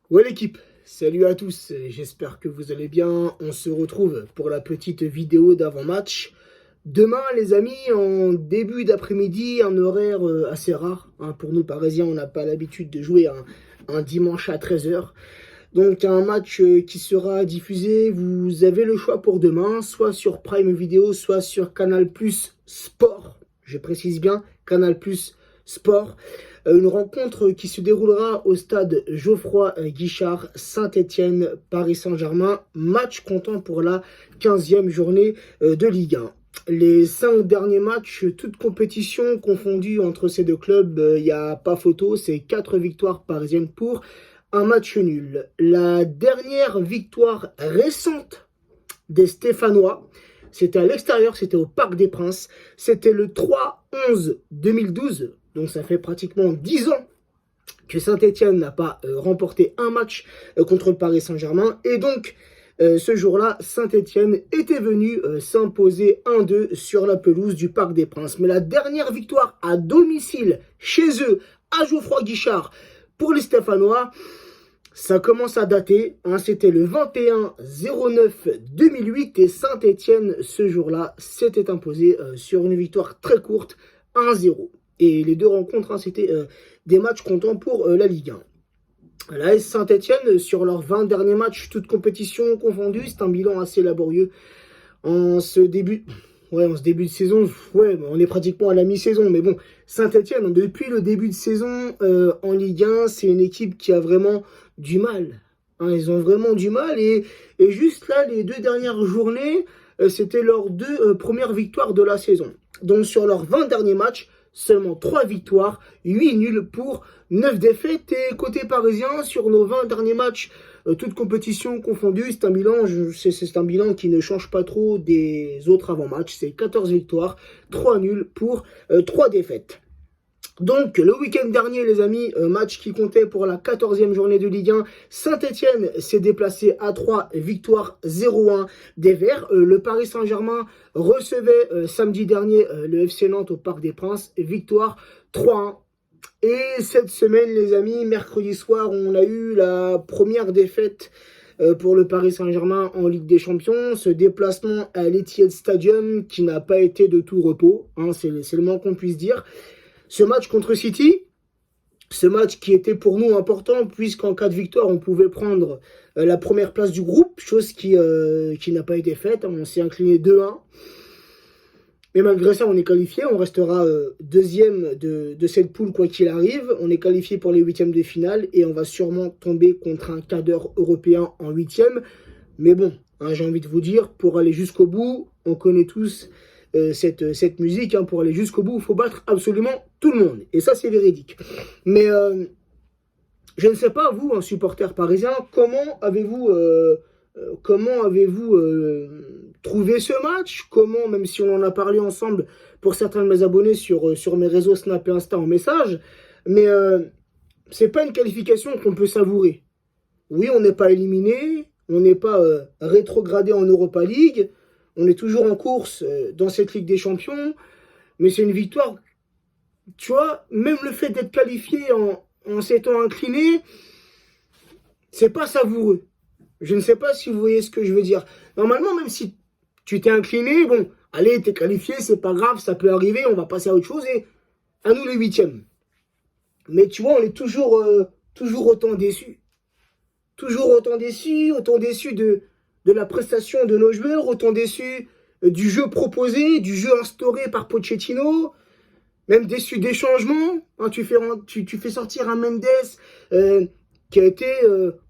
Ouais l'équipe, salut à tous, j'espère que vous allez bien. On se retrouve pour la petite vidéo d'avant-match. Demain les amis, en début d'après-midi, un horaire assez rare. Pour nous Parisiens, on n'a pas l'habitude de jouer un dimanche à 13 h. Donc un match qui sera diffusé, vous avez le choix pour demain, soit sur Prime Video, soit sur Canal Plus Sport. Je précise bien, Canal Plus Sport. Une rencontre qui se déroulera au stade Geoffroy Guichard, Saint-Étienne, Paris Saint-Germain. Match comptant pour la 15e journée de Ligue 1. Les 5 derniers matchs, toutes compétitions confondues entre ces deux clubs, il n'y a pas photo. C'est 4 victoires parisiennes pour un match nul. La dernière victoire récente des Stéphanois, c'était à l'extérieur, c'était au Parc des Princes. C'était le 3-11-2012. Donc ça fait pratiquement 10 ans que Saint-Étienne n'a pas remporté un match contre le Paris Saint-Germain. Et donc, ce jour-là, Saint-Étienne était venu s'imposer 1-2 sur la pelouse du Parc des Princes. Mais la dernière victoire à domicile, chez eux, à Geoffroy Guichard, pour les Stéphanois, ça commence à dater. C'était le 21-09-2008 et Saint-Étienne, ce jour-là, s'était imposé sur une victoire très courte, 1-0. Et les deux rencontres, c'était des matchs comptant pour la Ligue 1. La AS Saint-Étienne, sur leurs 20 derniers matchs, toutes compétitions confondues, c'est un bilan assez laborieux. En ce début de saison, on est pratiquement à la mi-saison. Mais bon, Saint-Étienne, depuis le début de saison en Ligue 1, c'est une équipe qui a vraiment du mal. Ils ont vraiment du mal. Et juste là, les 2 dernières journées, c'était leurs 2 premières victoires de la saison. Donc sur leurs 20 derniers matchs, seulement 3 victoires, 8 nuls pour 9 défaites. Et côté parisien, sur nos 20 derniers matchs, toutes compétitions confondues, c'est un bilan qui ne change pas trop des autres avant-matchs. C'est 14 victoires, 3 nuls pour 3 défaites. Donc, le week-end dernier, les amis, match qui comptait pour la 14e journée de Ligue 1. Saint-Étienne s'est déplacé à 3, victoire 0-1 des Verts. Le Paris Saint-Germain recevait samedi dernier le FC Nantes au Parc des Princes, victoire 3-1. Et cette semaine, les amis, mercredi soir, on a eu la première défaite pour le Paris Saint-Germain en Ligue des Champions. Ce déplacement à l'Etihad Stadium qui n'a pas été de tout repos, c'est le moins qu'on puisse dire. Ce match contre City, ce match qui était pour nous important, puisqu'en cas de victoire, on pouvait prendre la première place du groupe, chose qui n'a pas été faite. On s'est incliné 2-1. Mais malgré ça, on est qualifié. On restera deuxième de cette poule, quoi qu'il arrive. On est qualifié pour les 8e de finale et on va sûrement tomber contre un cadre européen en 8e. Mais bon, j'ai envie de vous dire, pour aller jusqu'au bout, on connaît tous cette musique, pour aller jusqu'au bout, il faut battre absolument tout le monde. Et ça, c'est véridique. Mais je ne sais pas, vous, un supporter parisien, comment avez-vous trouvé ce match? Comment, même si on en a parlé ensemble pour certains de mes abonnés sur mes réseaux Snap et Insta en message, mais c'est pas une qualification qu'on peut savourer. Oui, on n'est pas éliminé, on n'est pas rétrogradé en Europa League, on est toujours en course dans cette Ligue des Champions, mais c'est une victoire. Tu vois, même le fait d'être qualifié en s'étant incliné, c'est pas savoureux. Je ne sais pas si vous voyez ce que je veux dire. Normalement, même si tu t'es incliné, bon, allez, t'es qualifié, c'est pas grave, ça peut arriver, on va passer à autre chose et à nous les 8e. Mais tu vois, on est toujours autant déçus. Toujours autant déçus de la prestation de nos joueurs, autant déçus du jeu proposé, du jeu instauré par Pochettino, même déçus des changements. Tu fais sortir un Mendes qui a été,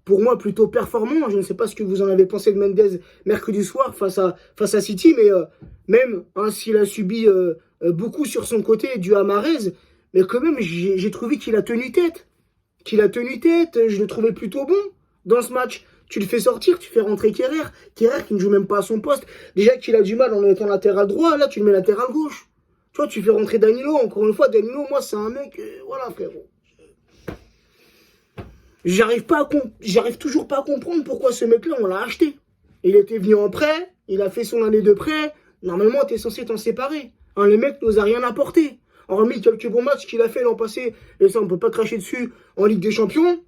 pour moi, plutôt performant. Je ne sais pas ce que vous en avez pensé de Mendes mercredi soir face à City, mais même s'il a subi beaucoup sur son côté dû à Mahrez, mais quand même, j'ai trouvé qu'il a tenu tête. Je le trouvais plutôt bon dans ce match. Tu le fais sortir, tu fais rentrer Kerrer qui ne joue même pas à son poste. Déjà qu'il a du mal en étant latéral droit, là tu le mets latéral gauche. Tu vois, tu fais rentrer Danilo, encore une fois, Danilo, moi c'est un mec, voilà frérot. J'arrive toujours pas à comprendre pourquoi ce mec-là, on l'a acheté. Il était venu en prêt, il a fait son année de prêt, normalement t'es censé t'en séparer. Le mec nous a rien apporté. Hormis quelques bons matchs qu'il a fait l'an passé, et ça on peut pas cracher dessus en Ligue des Champions.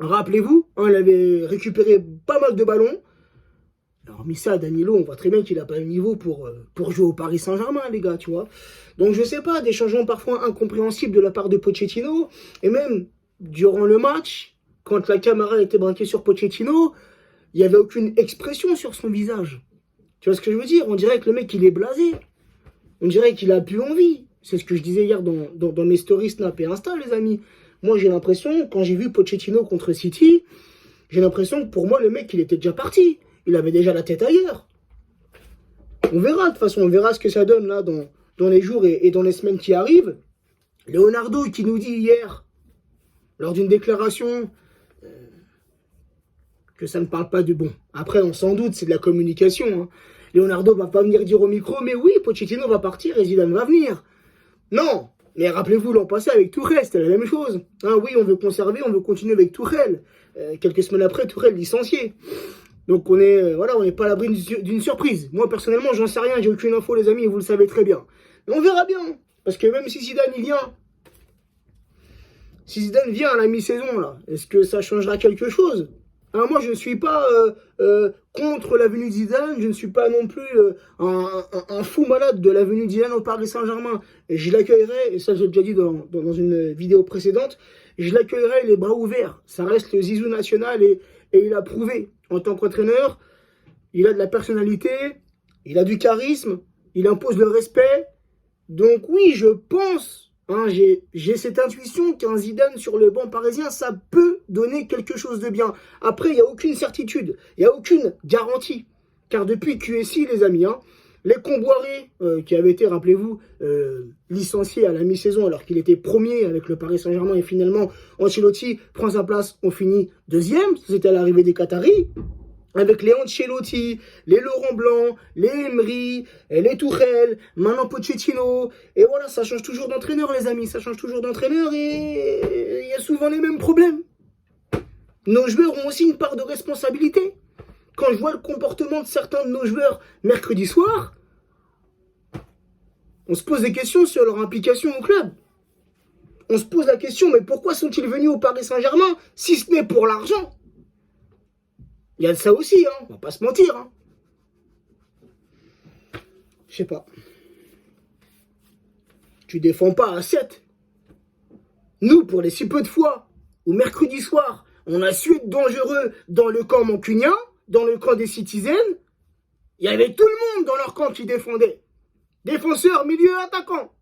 Rappelez-vous, hein, il avait récupéré pas mal de ballons. Alors, mis ça, Danilo, on voit très bien qu'il n'a pas le niveau pour jouer au Paris Saint-Germain, les gars, tu vois. Donc, je sais pas, des changements parfois incompréhensibles de la part de Pochettino. Et même, durant le match, quand la caméra était braquée sur Pochettino, il n'y avait aucune expression sur son visage. Tu vois ce que je veux dire? On dirait que le mec, il est blasé. On dirait qu'il a plus envie. C'est ce que je disais hier dans mes stories Snap et Insta, les amis. Moi, j'ai l'impression, quand j'ai vu Pochettino contre City, j'ai l'impression que pour moi, le mec, il était déjà parti. Il avait déjà la tête ailleurs. On verra, de toute façon, on verra ce que ça donne là dans les jours et dans les semaines qui arrivent. Leonardo qui nous dit hier, lors d'une déclaration, que ça ne parle pas du bon. Après, on s'en doute, c'est de la communication. Hein. Leonardo va pas venir dire au micro, mais oui, Pochettino va partir et Zidane va venir. Non, mais rappelez-vous l'an passé avec Tourelle, c'était la même chose. Hein, oui, on veut conserver, on veut continuer avec Tourelle. Quelques semaines après, Tourelle licencié. Donc on n'est pas à l'abri d'une surprise. Moi personnellement, j'en sais rien, j'ai aucune info les amis, et vous le savez très bien. Mais on verra bien, parce que même si Zidane vient à la mi-saison là, est-ce que ça changera quelque chose? Hein, moi je ne suis pas contre la venue de Zidane, je ne suis pas non plus un fou malade de la venue de Zidane au Paris Saint-Germain. Et je l'accueillerai, et ça j'ai déjà dit dans une vidéo précédente, je l'accueillerai les bras ouverts. Ça reste le Zizou national et il a prouvé. En tant qu'entraîneur, il a de la personnalité, il a du charisme, il impose le respect. Donc oui, je pense, hein, j'ai cette intuition qu'un Zidane sur le banc parisien, ça peut donner quelque chose de bien. Après, il n'y a aucune certitude, il n'y a aucune garantie. Car depuis QSI, les amis, hein, les Comboiré, qui avait été, rappelez-vous, licencié à la mi-saison alors qu'il était premier avec le Paris Saint-Germain et finalement Ancelotti prend sa place, on finit deuxième, c'était à l'arrivée des Qataris, avec les Ancelotti, les Laurent Blanc, les Emery, les Tourelle, maintenant Pochettino, et voilà, ça change toujours d'entraîneur les amis, ça change toujours d'entraîneur et il y a souvent les mêmes problèmes. Nos joueurs ont aussi une part de responsabilité. Quand je vois le comportement de certains de nos joueurs mercredi soir, on se pose des questions sur leur implication au club. On se pose la question, mais pourquoi sont-ils venus au Paris Saint-Germain si ce n'est pour l'argent? Il y a de ça aussi, hein, on va pas se mentir. Hein. Je sais pas. Tu défends pas à 7. Nous, pour les si peu de fois où mercredi soir, on a su être dangereux dans le camp mancunien, dans le camp des Citizens, il y avait tout le monde dans leur camp qui défendait. Défenseurs, milieu, attaquants.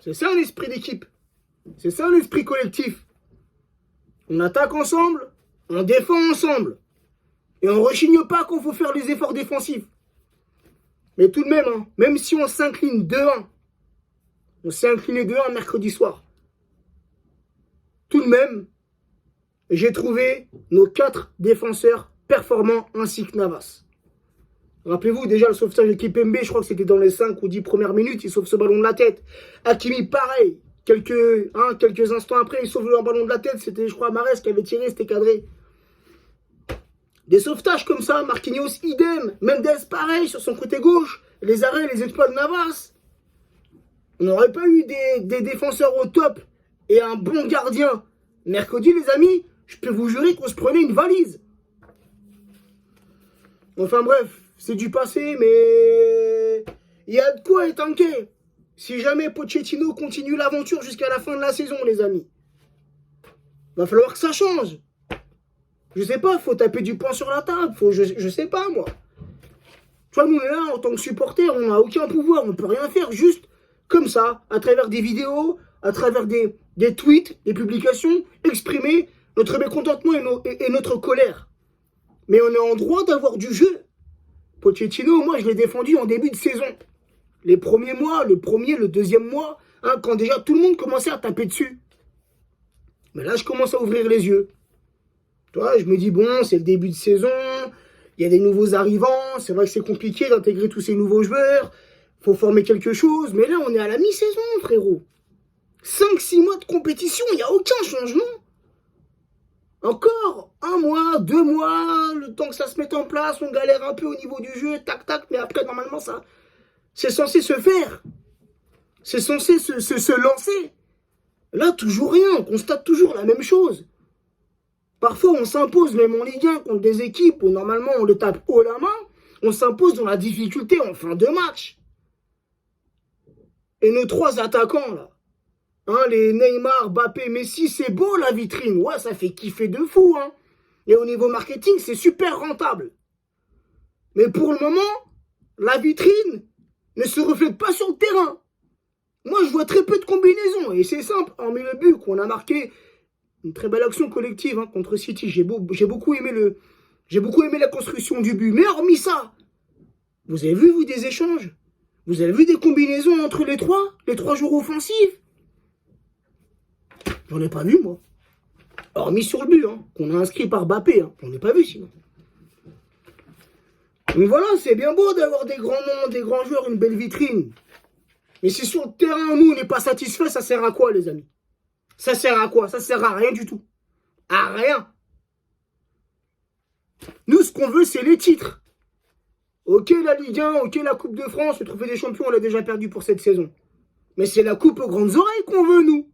C'est ça l'esprit d'équipe. C'est ça l'esprit collectif. On attaque ensemble, on défend ensemble. Et on ne rechigne pas quand il faut faire les efforts défensifs. Mais tout de même, hein, même si on s'incline 2-1, on s'est incliné 2-1 mercredi soir. Tout de même, j'ai trouvé nos 4 défenseurs performants ainsi que Navas. Rappelez-vous, déjà le sauvetage de Kipembe, je crois que c'était dans les 5 ou 10 premières minutes, il sauve ce ballon de la tête. Hakimi, pareil. Quelques instants après, il sauve le ballon de la tête. C'était, je crois, Mahrez qui avait tiré, c'était cadré. Des sauvetages comme ça, Marquinhos, idem. Mendes, pareil, sur son côté gauche. Les arrêts, les exploits de Navas. On n'aurait pas eu des défenseurs au top et un bon gardien. Mercredi, les amis, je peux vous jurer qu'on se prenait une valise. Enfin bref, c'est du passé, mais il y a de quoi être inquiet. Si jamais Pochettino continue l'aventure jusqu'à la fin de la saison, les amis, va falloir que ça change. Je sais pas, faut taper du poing sur la table, je sais pas moi. Tu vois, nous on est là en tant que supporters, on n'a aucun pouvoir, on peut rien faire, juste comme ça, à travers des vidéos, à travers des tweets, des publications, exprimer notre mécontentement et notre colère. Mais on est en droit d'avoir du jeu. Pochettino, moi je l'ai défendu en début de saison. Les premiers mois, le premier, le deuxième mois, hein, quand déjà tout le monde commençait à taper dessus. Mais là, je commence à ouvrir les yeux. Tu vois, je me dis, bon, c'est le début de saison, il y a des nouveaux arrivants, c'est vrai que c'est compliqué d'intégrer tous ces nouveaux joueurs, faut former quelque chose, mais là, on est à la mi-saison, frérot. 5-6 mois de compétition, il n'y a aucun changement. Encore 1 mois, 2 mois, le temps que ça se mette en place, on galère un peu au niveau du jeu, tac, tac, mais après, normalement, ça, c'est censé se faire. C'est censé se lancer. Là, toujours rien, on constate toujours la même chose. Parfois, on s'impose même en Ligue 1 contre des équipes où normalement on le tape haut la main. On s'impose dans la difficulté en fin de match. Et nos trois attaquants, là, hein, les Neymar, Mbappé, Messi, c'est beau la vitrine. Ouais, ça fait kiffer de fou. Hein. Et au niveau marketing, c'est super rentable. Mais pour le moment, la vitrine ne se reflète pas sur le terrain. Moi, je vois très peu de combinaisons. Et c'est simple, hormis le but qu'on a marqué, une très belle action collective hein, contre City. J'ai beaucoup aimé la construction du but. Mais hormis ça, vous avez vu, vous, des échanges? Vous avez vu des combinaisons entre les trois joueurs offensifs? J'en ai pas vu, moi. Hormis sur le but, hein, qu'on a inscrit par Mbappé. Hein. On n'a pas vu, sinon. Donc voilà, c'est bien beau d'avoir des grands noms, des grands joueurs, une belle vitrine. Mais si sur le terrain, nous, on n'est pas satisfait, ça sert à quoi, les amis? Ça sert à quoi? Ça sert à rien du tout. À rien. Nous, ce qu'on veut, c'est les titres. Ok, la Ligue 1, ok, la Coupe de France, le Trophée des Champions, on l'a déjà perdu pour cette saison. Mais c'est la coupe aux grandes oreilles qu'on veut, nous.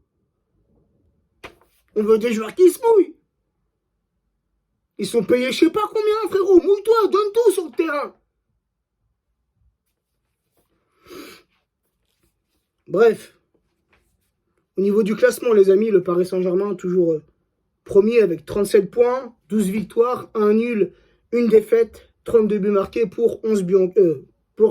On veut des joueurs qui se mouillent. Ils sont payés je sais pas combien, frérot. Mouille-toi, donne tout sur le terrain. Bref. Au niveau du classement, les amis, le Paris Saint-Germain, toujours premier avec 37 points, 12 victoires, 1 nul, 1 défaite, 32 buts marqués pour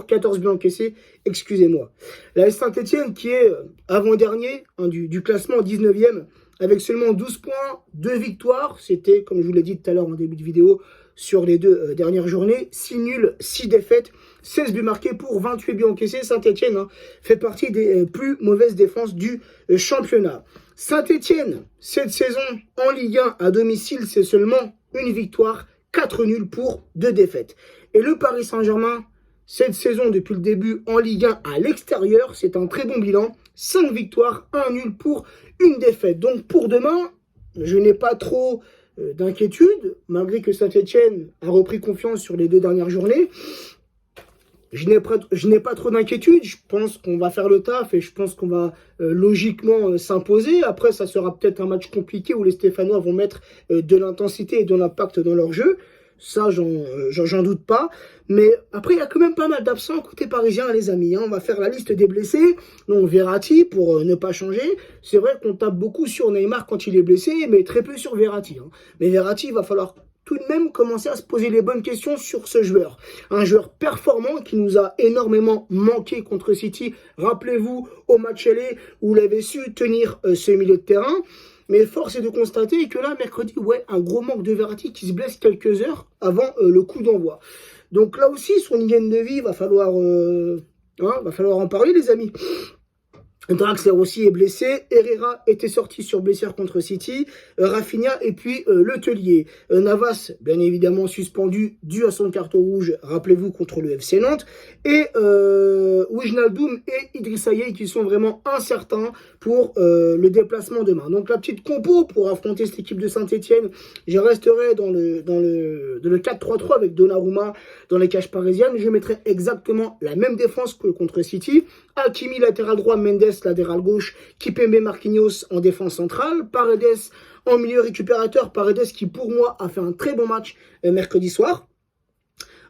14 buts encaissés, excusez-moi. La Saint-Etienne qui est avant-dernier hein, du classement 19e avec seulement 12 points, 2 victoires. C'était, comme je vous l'ai dit tout à l'heure en début de vidéo, sur les deux dernières journées. 6 nuls, 6 défaites, 16 buts marqués pour 28 buts encaissés. Saint-Etienne hein, fait partie des plus mauvaises défenses du championnat. Saint-Etienne, cette saison en Ligue 1 à domicile, c'est seulement une victoire, 4 nuls pour 2 défaites. Et le Paris Saint-Germain, cette saison depuis le début en Ligue 1 à l'extérieur, c'est un très bon bilan. 5 victoires, 1 nul pour 1 défaite. Donc pour demain, je n'ai pas trop d'inquiétude, malgré que Saint-Etienne a repris confiance sur les 2 dernières journées. Je n'ai pas trop d'inquiétude, je pense qu'on va faire le taf et je pense qu'on va logiquement s'imposer. Après, ça sera peut-être un match compliqué où les Stéphanois vont mettre de l'intensité et de l'impact dans leur jeu. Ça, j'en doute pas. Mais après, il y a quand même pas mal d'absents côté parisien, les amis. Hein. On va faire la liste des blessés. Donc, Verratti, pour ne pas changer. C'est vrai qu'on tape beaucoup sur Neymar quand il est blessé, mais très peu sur Verratti. Hein. Mais Verratti, il va falloir tout de même commencer à se poser les bonnes questions sur ce joueur. Un joueur performant qui nous a énormément manqué contre City. Rappelez-vous au match aller où il avait su tenir ce milieu de terrain. Mais force est de constater que là, mercredi, ouais, un gros manque de Verratti qui se blesse quelques heures avant le coup d'envoi. Donc là aussi, son hygiène de vie, va falloir en parler, les amis. Draxler aussi est blessé, Herrera était sorti sur blessure contre City, Rafinha et puis Le Tellier. Navas, bien évidemment suspendu dû à son carton rouge, rappelez-vous, contre le FC Nantes. Et Wijnaldum et Idrissa Gueye qui sont vraiment incertains pour le déplacement demain. Donc la petite compo pour affronter cette équipe de Saint-Etienne, je resterai dans le 4-3-3 avec Donnarumma dans les cages parisiennes. Je mettrai exactement la même défense que contre City. Hakimi latéral droit, Mendes latéral gauche, Kipembe, Marquinhos en défense centrale, Paredes en milieu récupérateur, Paredes qui pour moi a fait un très bon match mercredi soir.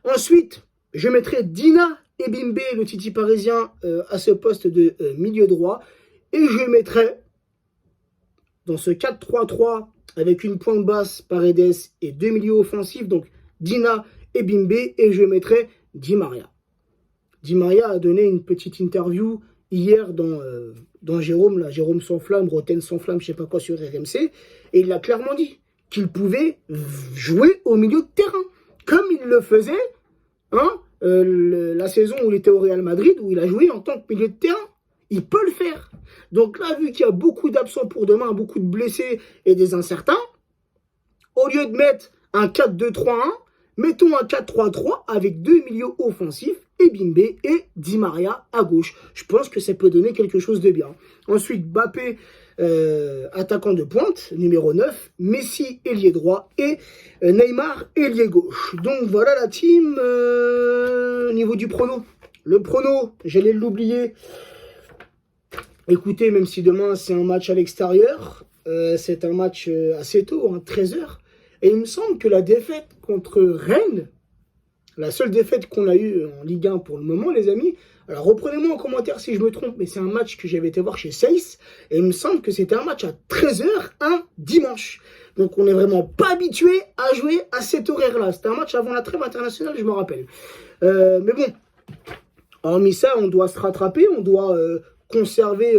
Ensuite, je mettrai Dina et Bimbe, le Titi parisien, à ce poste de milieu droit. Et je mettrai dans ce 4-3-3 avec une pointe basse, Paredes et 2 milieux offensifs, donc Dina et Bimbe, et je mettrai Di Maria. Di Maria a donné une petite interview hier dans Jérôme, là, Jérôme sans flamme, Roten sans flamme, je sais pas quoi sur RMC, et il a clairement dit qu'il pouvait jouer au milieu de terrain, comme il le faisait hein, la saison où il était au Real Madrid, où il a joué en tant que milieu de terrain. Il peut le faire. Donc là, vu qu'il y a beaucoup d'absents pour demain, beaucoup de blessés et des incertains, au lieu de mettre un 4-2-3-1, mettons un 4-3-3 avec 2 milieux offensifs, et Bimbe et Di Maria à gauche. Je pense que ça peut donner quelque chose de bien. Ensuite, Mbappé, attaquant de pointe, numéro 9, Messi, ailier droit, et Neymar, ailier gauche. Donc voilà la team. Au niveau du prono. Le prono, j'allais l'oublier. Écoutez, même si demain c'est un match à l'extérieur, c'est un match assez tôt, hein, 13 h. Et il me semble que la défaite contre Rennes, la seule défaite qu'on a eue en Ligue 1 pour le moment, les amis, alors reprenez-moi en commentaire si je me trompe, mais c'est un match que j'avais été voir chez Seiss, et il me semble que c'était un match à 13 h un dimanche. Donc on n'est vraiment pas habitué à jouer à cet horaire-là. C'était un match avant la trêve internationale, je me rappelle. Mais bon, hormis ça, on doit se rattraper, on doit conserver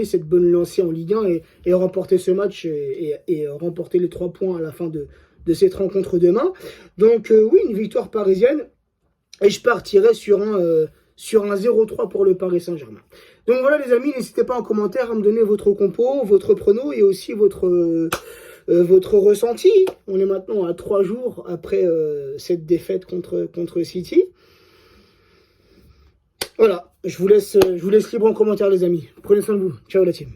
cette bonne lancée en Ligue 1 et remporter ce match et remporter les 3 points à la fin de cette rencontre demain. Donc oui, une victoire parisienne et je partirai sur un 0-3 pour le Paris Saint-Germain. Donc voilà les amis, n'hésitez pas en commentaire à me donner votre compo, votre prono et aussi votre ressenti. On est maintenant à 3 jours après cette défaite contre City. Voilà, je vous laisse libre en commentaire les amis. Prenez soin de vous. Ciao la team.